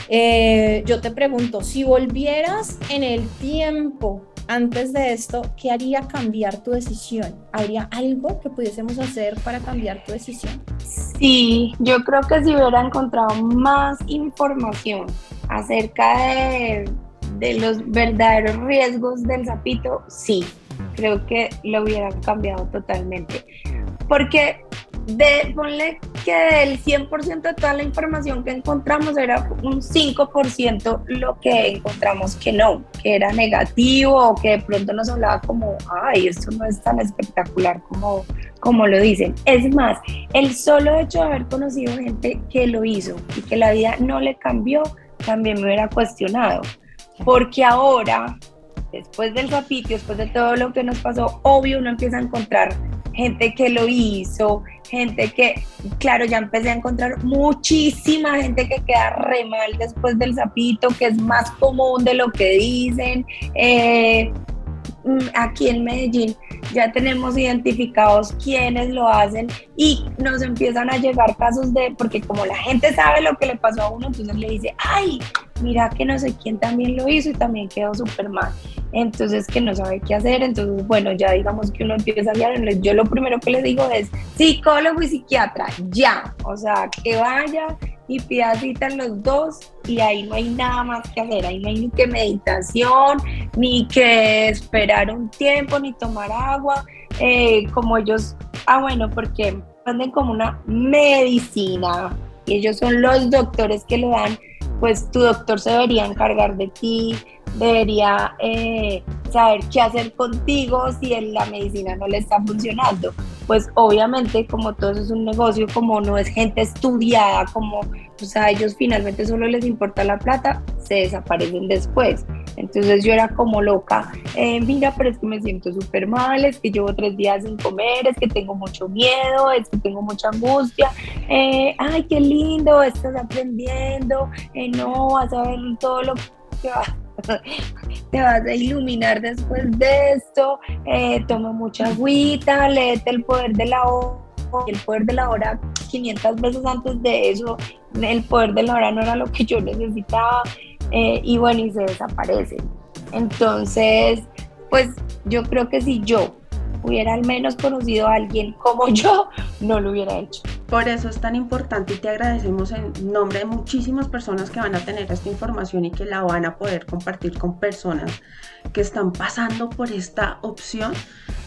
Yo te pregunto, si volvieras en el tiempo antes de esto, ¿qué haría cambiar tu decisión? ¿Habría algo que pudiésemos hacer para cambiar tu decisión? Sí, yo creo que si hubiera encontrado más información acerca de los verdaderos riesgos del sapito, sí, creo que lo hubiera cambiado totalmente. Porque ponle que del 100% de toda la información que encontramos era un 5% lo que encontramos que no, que era negativo, o que de pronto nos hablaba como, ay, esto no es tan espectacular como lo dicen. Es más, el solo hecho de haber conocido gente que lo hizo y que la vida no le cambió, también me hubiera cuestionado. Porque ahora, después del sapito, después de todo lo que nos pasó, obvio uno empieza a encontrar gente que lo hizo, gente que, claro, ya empecé a encontrar muchísima gente que queda re mal después del sapito, que es más común de lo que dicen. Aquí en Medellín ya tenemos identificados quienes lo hacen y nos empiezan a llegar casos porque como la gente sabe lo que le pasó a uno, entonces le dice, ay, mira que no sé quién también lo hizo y también quedó súper mal, entonces que no sabe qué hacer. Entonces bueno, ya digamos que uno empieza a guiar. Yo lo primero que les digo es psicólogo y psiquiatra, ya, o sea, que vaya y pida cita en los dos, y ahí no hay nada más que hacer, ahí no hay ni que meditación, ni que esperar un tiempo, ni tomar agua, como ellos, bueno, porque venden como una medicina, y ellos son los doctores que lo dan, pues tu doctor se debería encargar de ti, debería saber qué hacer contigo si la medicina no le está funcionando. Pues obviamente, como todo eso es un negocio, como no es gente estudiada, como, o sea, ellos finalmente solo les importa la plata, se desaparecen después. Entonces yo era como loca, mira, pero es que me siento súper mal, es que llevo 3 días sin comer, es que tengo mucho miedo, es que tengo mucha angustia, ay, qué lindo, estás aprendiendo, no, vas a ver todo lo que te vas a iluminar después de esto, toma mucha agüita, léete El Poder de la Hora, El Poder de la Hora 500 veces antes de eso, El Poder de la Hora no era lo que yo necesitaba, y bueno, y se desaparecen. Entonces, pues yo creo que si yo hubiera al menos conocido a alguien como yo, no lo hubiera hecho. Por eso es tan importante y te agradecemos en nombre de muchísimas personas que van a tener esta información y que la van a poder compartir con personas que están pasando por esta opción,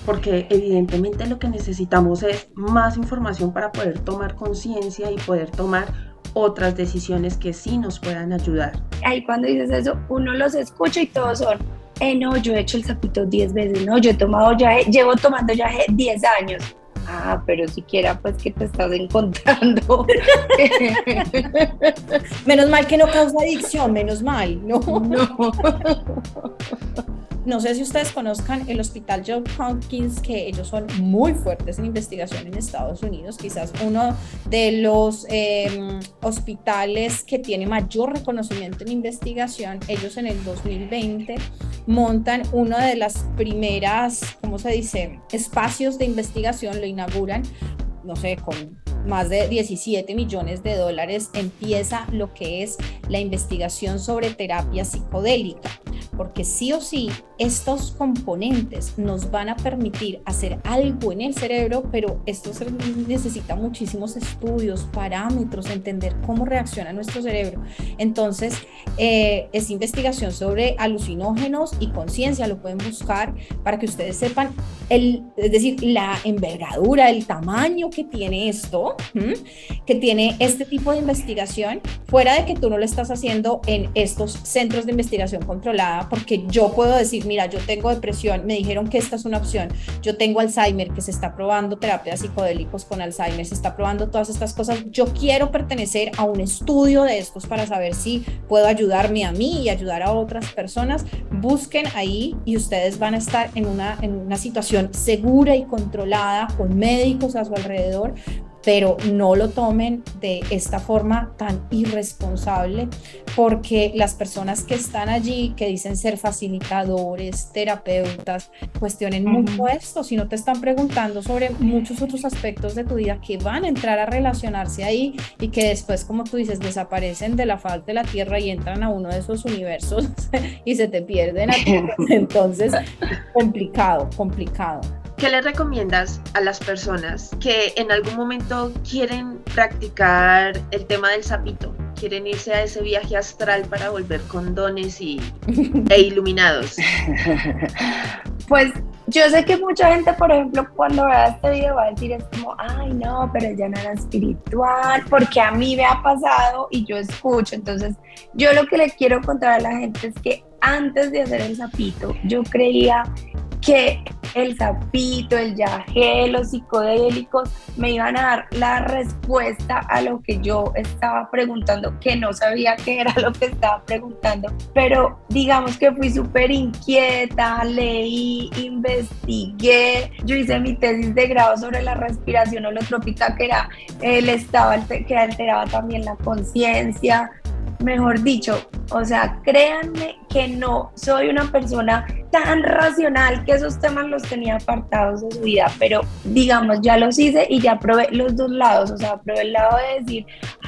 porque evidentemente lo que necesitamos es más información para poder tomar conciencia y poder tomar otras decisiones que sí nos puedan ayudar. Ahí cuando dices eso, uno los escucha y todos son, no, yo he hecho el sapito 10 veces, no, yo he tomado yaje, llevo tomando yaje 10 años. Ah, pero siquiera pues que te estás encontrando. Menos mal que no causa adicción, menos mal, ¿no? No. No sé si ustedes conozcan el Hospital Johns Hopkins, que ellos son muy fuertes en investigación en Estados Unidos, quizás uno de los hospitales que tiene mayor reconocimiento en investigación. Ellos en el 2020 montan una de las primeras, ¿cómo se dice?, espacios de investigación, lo inauguran, no sé, con más de 17 millones de dólares, empieza lo que es la investigación sobre terapia psicodélica, porque sí o sí estos componentes nos van a permitir hacer algo en el cerebro, pero esto necesita muchísimos estudios, parámetros, entender cómo reacciona nuestro cerebro. Entonces, es investigación sobre alucinógenos y conciencia, lo pueden buscar para que ustedes sepan, es decir, la envergadura, el tamaño que tiene esto, que tiene este tipo de investigación, fuera de que tú no lo estás haciendo en estos centros de investigación controlada, porque yo puedo decir, mira, yo tengo depresión, me dijeron que esta es una opción, yo tengo Alzheimer, que se está probando terapias psicodélicos con Alzheimer, se está probando todas estas cosas, yo quiero pertenecer a un estudio de estos para saber si puedo ayudarme a mí y ayudar a otras personas. Busquen ahí y ustedes van a estar en una situación segura y controlada, con médicos a su alrededor, pero no lo tomen de esta forma tan irresponsable, porque las personas que están allí, que dicen ser facilitadores, terapeutas, cuestionen mucho esto, si no te están preguntando sobre muchos otros aspectos de tu vida que van a entrar a relacionarse ahí y que después, como tú dices, desaparecen de la faz de la tierra y entran a uno de esos universos y se te pierden a ti. Entonces, complicado. ¿Qué le recomiendas a las personas que en algún momento quieren practicar el tema del sapito? Quieren irse a ese viaje astral para volver con dones e iluminados. Pues yo sé que mucha gente, por ejemplo, cuando vea este video va a decir, es como, ay no, pero ella no era espiritual, porque a mí me ha pasado y yo escucho. Entonces yo lo que le quiero contar a la gente es que antes de hacer el sapito, yo creía que el sapito, el yagé, los psicodélicos me iban a dar la respuesta a lo que yo estaba preguntando, que no sabía qué era lo que estaba preguntando, pero digamos que fui súper inquieta, leí, investigué, yo hice mi tesis de grado sobre la respiración holotrópica, que era el estado que alteraba también la conciencia. Mejor dicho, o sea, créanme que no soy una persona tan racional que esos temas los tenía apartados de su vida, pero digamos, ya los hice y ya probé los dos lados, o sea, probé el lado de decir,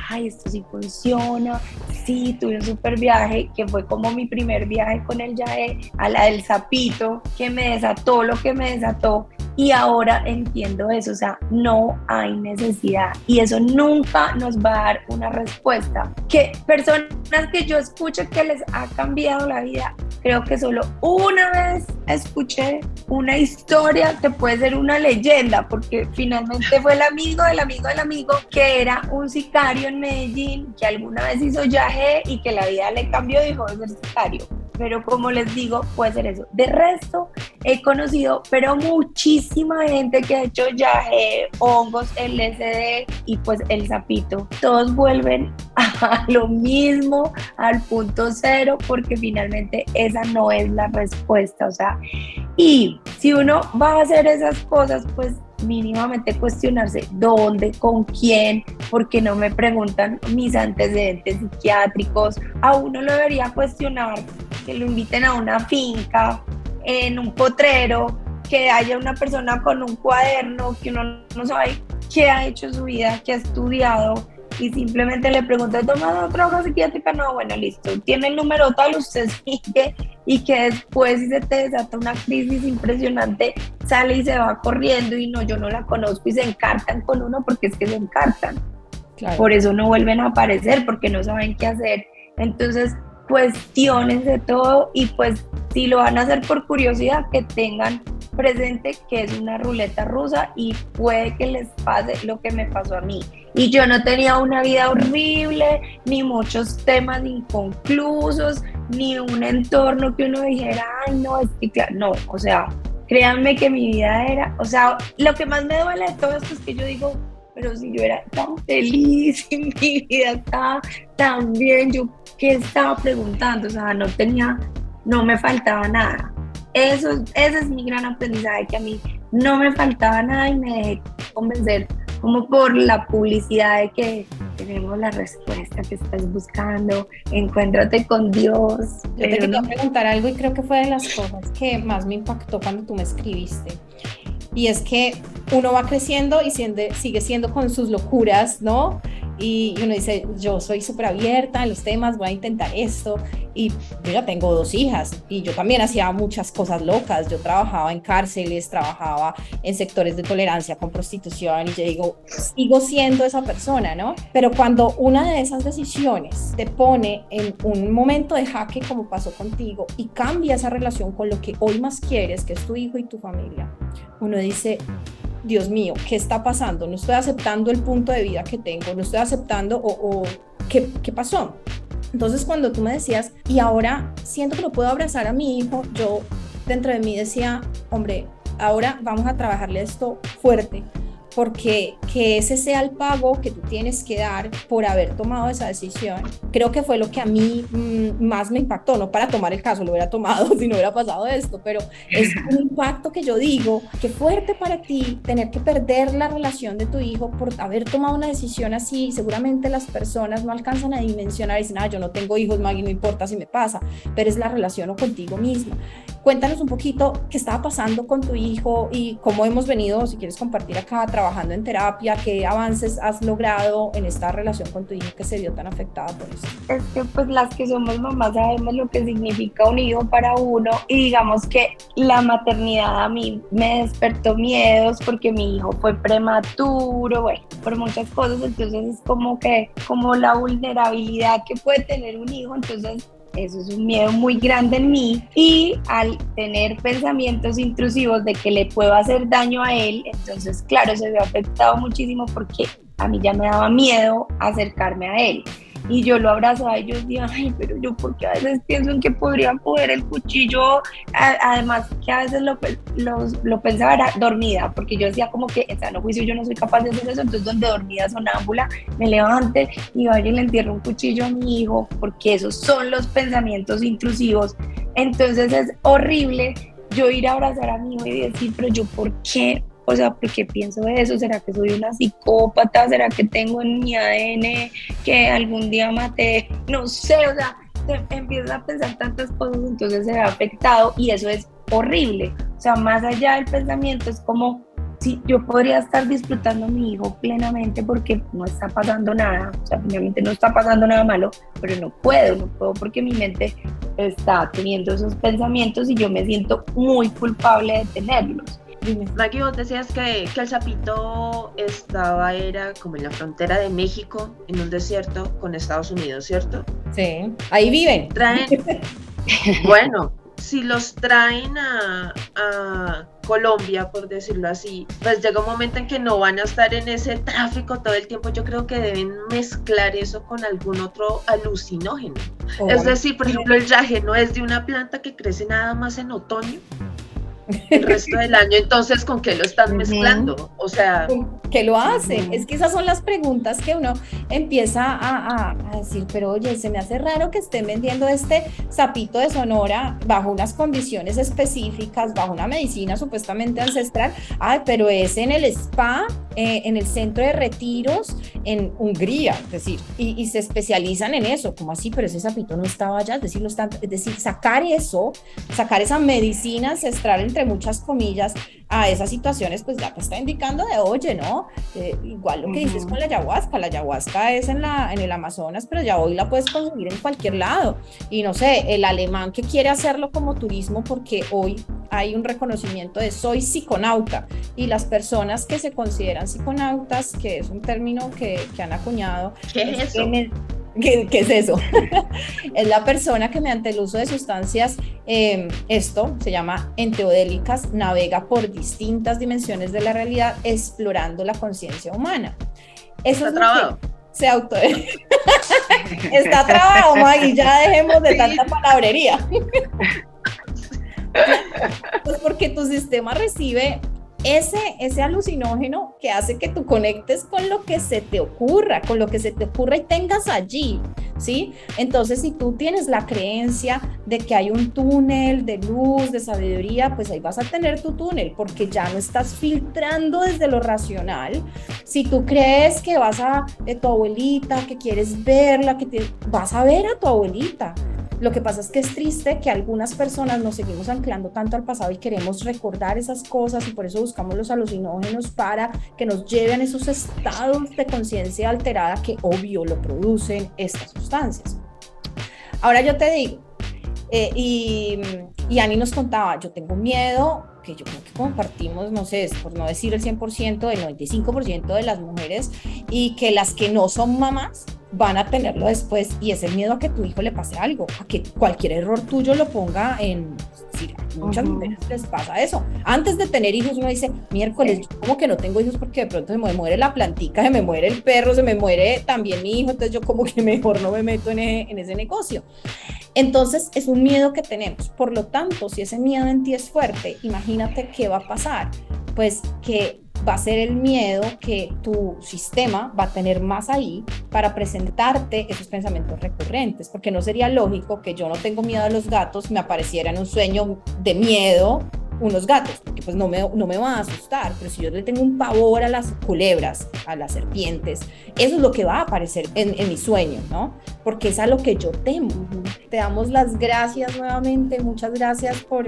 ay, esto sí funciona, sí, tuve un súper viaje, que fue como mi primer viaje con el yaé, a la del sapito, que me desató lo que me desató, y ahora entiendo eso, o sea, no hay necesidad, y eso nunca nos va a dar una respuesta. Que personas que yo escucho que les ha cambiado la vida, creo que solo una vez escuché una historia que puede ser una leyenda, porque finalmente fue el amigo del amigo del amigo, que era un sicario en Medellín, que alguna vez hizo yagé y que la vida le cambió y dejó de ser sicario. Pero como les digo, puede ser eso. De resto, he conocido, pero muchísima gente que ha hecho yagé, hongos, LSD y pues el sapito. Todos vuelven a lo mismo, al punto cero, porque finalmente esa no es la respuesta. O sea, y si uno va a hacer esas cosas, pues mínimamente cuestionarse dónde, con quién, porque no me preguntan mis antecedentes psiquiátricos. A uno lo debería cuestionar que lo inviten a una finca, en un potrero, que haya una persona con un cuaderno, que uno no sabe qué ha hecho en su vida, qué ha estudiado, y simplemente le pregunta, ¿toma otra hoja psiquiátrica? No, bueno, listo, tiene el número tal, usted sigue, y que después, si se te desata una crisis impresionante, sale y se va corriendo, y no, yo no la conozco, y se encartan con uno porque es que se encartan. Claro. Por eso no vuelven a aparecer, porque no saben qué hacer. Entonces, cuestionense todo, y pues si lo van a hacer por curiosidad, que tengan presente que es una ruleta rusa y puede que les pase lo que me pasó a mí. Y yo no tenía una vida horrible, ni muchos temas inconclusos, ni un entorno que uno dijera, ay no, es que no, o sea, créanme que mi vida era, o sea, lo que más me duele de todo esto es que yo digo, pero si yo era tan feliz y mi vida estaba tan bien, yo qué estaba preguntando, o sea, no me faltaba nada. Ese es mi gran aprendizaje, que a mí no me faltaba nada y me dejé convencer como por la publicidad de que tenemos la respuesta que estás buscando, encuéntrate con Dios. Yo te quería preguntar algo y creo que fue de las cosas que más me impactó cuando tú me escribiste. Y es que uno va creciendo y sigue siendo con sus locuras, ¿no? Y uno dice, yo soy súper abierta en los temas, voy a intentar esto. Y yo ya tengo 2 hijas y yo también hacía muchas cosas locas. Yo trabajaba en cárceles, trabajaba en sectores de tolerancia con prostitución y yo digo, sigo siendo esa persona, ¿no? Pero cuando una de esas decisiones te pone en un momento de jaque como pasó contigo y cambia esa relación con lo que hoy más quieres, que es tu hijo y tu familia, uno dice, Dios mío, ¿qué está pasando? No estoy aceptando el punto de vida que tengo, no estoy aceptando ¿qué pasó? Entonces cuando tú me decías, y ahora siento que no puedo abrazar a mi hijo, yo dentro de mí decía, hombre, ahora vamos a trabajarle esto fuerte, porque que ese sea el pago que tú tienes que dar por haber tomado esa decisión, creo que fue lo que a mí más me impactó, no para tomar el caso, lo hubiera tomado si no hubiera pasado esto, pero es un impacto que yo digo, qué fuerte para ti tener que perder la relación de tu hijo por haber tomado una decisión así. Seguramente las personas no alcanzan a dimensionar y dicen, yo no tengo hijos, Maggie, no importa si me pasa, pero es la relación o contigo misma. Cuéntanos un poquito qué estaba pasando con tu hijo y cómo hemos venido, si quieres compartir acá, trabajando en terapia, qué avances has logrado en esta relación con tu hijo que se vio tan afectada por eso. Es que pues las que somos mamás sabemos lo que significa un hijo para uno, y digamos que la maternidad a mí me despertó miedos porque mi hijo fue prematuro, bueno, por muchas cosas. Entonces es como la vulnerabilidad que puede tener un hijo, entonces eso es un miedo muy grande en mí, y al tener pensamientos intrusivos de que le puedo hacer daño a él, entonces claro, se vio afectado muchísimo porque a mí ya me daba miedo acercarme a él. Y yo lo abrazaba y yo decía, ay, pero yo porque a veces pienso en que podría coger el cuchillo, además que a veces lo pensaba era dormida, porque yo decía como que en sano juicio yo no soy capaz de hacer eso, entonces donde dormida sonámbula me levante y vaya y le entierro un cuchillo a mi hijo, porque esos son los pensamientos intrusivos. Entonces es horrible yo ir a abrazar a mi hijo y decir, pero yo ¿por qué? O sea, ¿por qué pienso eso? ¿Será que soy una psicópata? ¿Será que tengo en mi ADN que algún día maté? No sé, o sea, empiezas a pensar tantas cosas, entonces se ve afectado y eso es horrible. O sea, más allá del pensamiento es como si yo podría estar disfrutando a mi hijo plenamente porque no está pasando nada. O sea, obviamente no está pasando nada malo, pero no puedo porque mi mente está teniendo esos pensamientos y yo me siento muy culpable de tenerlos. Maggie, vos decías que el sapito era como en la frontera de México, en un desierto con Estados Unidos, ¿cierto? Sí, ahí viven. Bueno, si los traen a Colombia, por decirlo así, pues llega un momento en que no van a estar en ese tráfico todo el tiempo. Yo creo que deben mezclar eso con algún otro alucinógeno. Es decir, por ejemplo, el yaje no es de una planta que crece nada más en otoño, el resto del año. Entonces, ¿con qué lo están mezclando? O sea, ¿qué lo hacen? Es que esas son las preguntas que uno empieza a decir, pero oye, se me hace raro que estén vendiendo este sapito de Sonora bajo unas condiciones específicas, bajo una medicina supuestamente ancestral. Ay, pero es en el spa, en el centro de retiros en Hungría, es decir, y se especializan en eso. ¿Cómo así? Pero ese sapito no estaba allá, es decir, sacar esa medicina ancestral, entre muchas comillas, a esas situaciones, pues ya te está indicando de, oye, ¿no? Igual lo que dices con la ayahuasca es en el Amazonas, pero ya hoy la puedes conseguir en cualquier lado. Y no sé, el alemán que quiere hacerlo como turismo, porque hoy hay un reconocimiento de soy psiconauta, y las personas que se consideran psiconautas, que es un término que han acuñado. ¿Qué es eso? ¿Qué es eso? Es la persona que mediante el uso de sustancias, esto se llama enteodélicas, navega por distintas dimensiones de la realidad explorando la conciencia humana. Eso está trabado. Está trabado, Maggie, ya dejemos de tanta palabrería. Pues porque tu sistema recibe ese alucinógeno que hace que tú conectes con lo que se te ocurra, y tengas allí, ¿sí? Entonces, si tú tienes la creencia de que hay un túnel de luz, de sabiduría, pues ahí vas a tener tu túnel, porque ya no estás filtrando desde lo racional. Si tú crees que vas a tu abuelita, que quieres verla, vas a ver a tu abuelita. Lo que pasa es que es triste que algunas personas nos seguimos anclando tanto al pasado y queremos recordar esas cosas, y por eso buscamos los alucinógenos para que nos lleven a esos estados de conciencia alterada que obvio lo producen estas sustancias. Ahora yo te digo, y Ani nos contaba, yo tengo miedo, que yo creo que compartimos, no sé, por no decir el 100%, el 95% de las mujeres, y que las que no son mamás van a tenerlo después, y es el miedo a que tu hijo le pase algo, a que cualquier error tuyo lo ponga en... Sí, a muchas mujeres les pasa eso. Antes de tener hijos uno dice, miércoles, yo como que no tengo hijos porque de pronto se me muere la plantica, se me muere el perro, se me muere también mi hijo, entonces yo como que mejor no me meto en ese negocio. Entonces es un miedo que tenemos. Por lo tanto, si ese miedo en ti es fuerte, imagínate qué va a pasar. Pues que va a ser el miedo que tu sistema va a tener más ahí para presentarte esos pensamientos recurrentes, porque no sería lógico que yo no tengo miedo a los gatos, me apareciera en un sueño de miedo unos gatos, porque pues no me va a asustar. Pero si yo le tengo un pavor a las culebras, a las serpientes, eso es lo que va a aparecer en mi sueño, ¿no? Porque es a lo que yo temo. Te damos las gracias nuevamente, muchas gracias por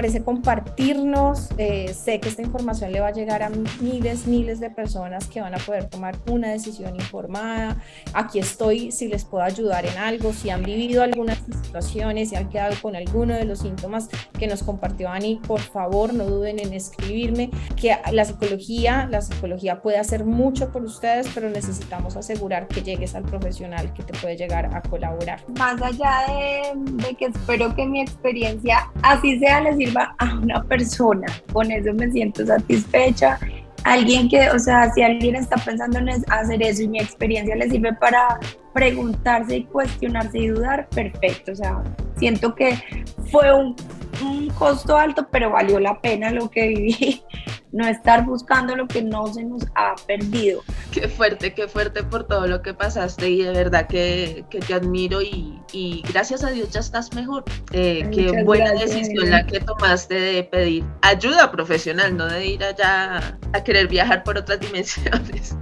ese compartirnos. Sé que esta información le va a llegar a miles de personas que van a poder tomar una decisión informada. Aquí estoy si les puedo ayudar en algo, si han vivido algunas situaciones, si han quedado con alguno de los síntomas que nos compartió Ani, por favor no duden en escribirme, que la psicología puede hacer mucho por ustedes, pero necesitamos asegurar que llegues al profesional que te puede llegar a colaborar. Más allá de que espero que mi experiencia, así sea, les sirva a una persona, con eso me siento satisfecha. Alguien que, o sea, si alguien está pensando en hacer eso y mi experiencia le sirve para preguntarse y cuestionarse y dudar, perfecto. O sea, siento que fue un costo alto, pero valió la pena lo que viví. No estar buscando lo que no se nos ha perdido. Qué fuerte por todo lo que pasaste, y de verdad que te admiro, y gracias a Dios ya estás mejor. Qué buena decisión la que tomaste de pedir ayuda profesional, no de ir allá a querer viajar por otras dimensiones.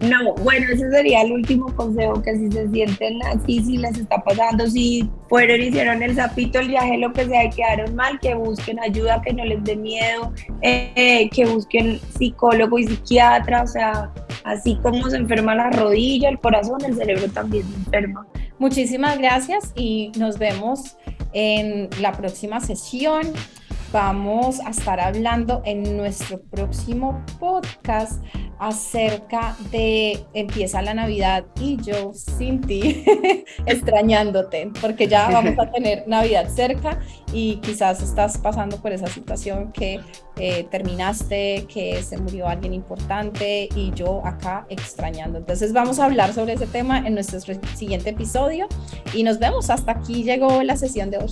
No, bueno, ese sería el último consejo, que si se sienten así, si les está pasando, si fueron, hicieron el sapito, el viaje, lo que sea, y quedaron mal, que busquen ayuda, que no les dé miedo, que busquen psicólogo y psiquiatra. O sea, así como se enferma la rodilla, el corazón, el cerebro también se enferma. Muchísimas gracias y nos vemos en la próxima sesión. Vamos a estar hablando en nuestro próximo podcast acerca de empieza la Navidad y yo sin ti extrañándote, porque ya vamos a tener Navidad cerca y quizás estás pasando por esa situación que terminaste, que se murió alguien importante y yo acá extrañando. Entonces vamos a hablar sobre ese tema en nuestro siguiente episodio y nos vemos. Hasta aquí llegó la sesión de hoy.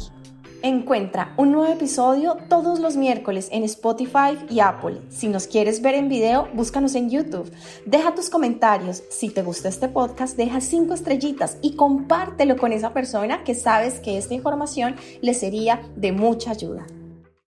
Encuentra un nuevo episodio todos los miércoles en Spotify y Apple. Si nos quieres ver en video, búscanos en YouTube. Deja tus comentarios. Si te gusta este podcast, deja 5 estrellitas y compártelo con esa persona que sabes que esta información le sería de mucha ayuda.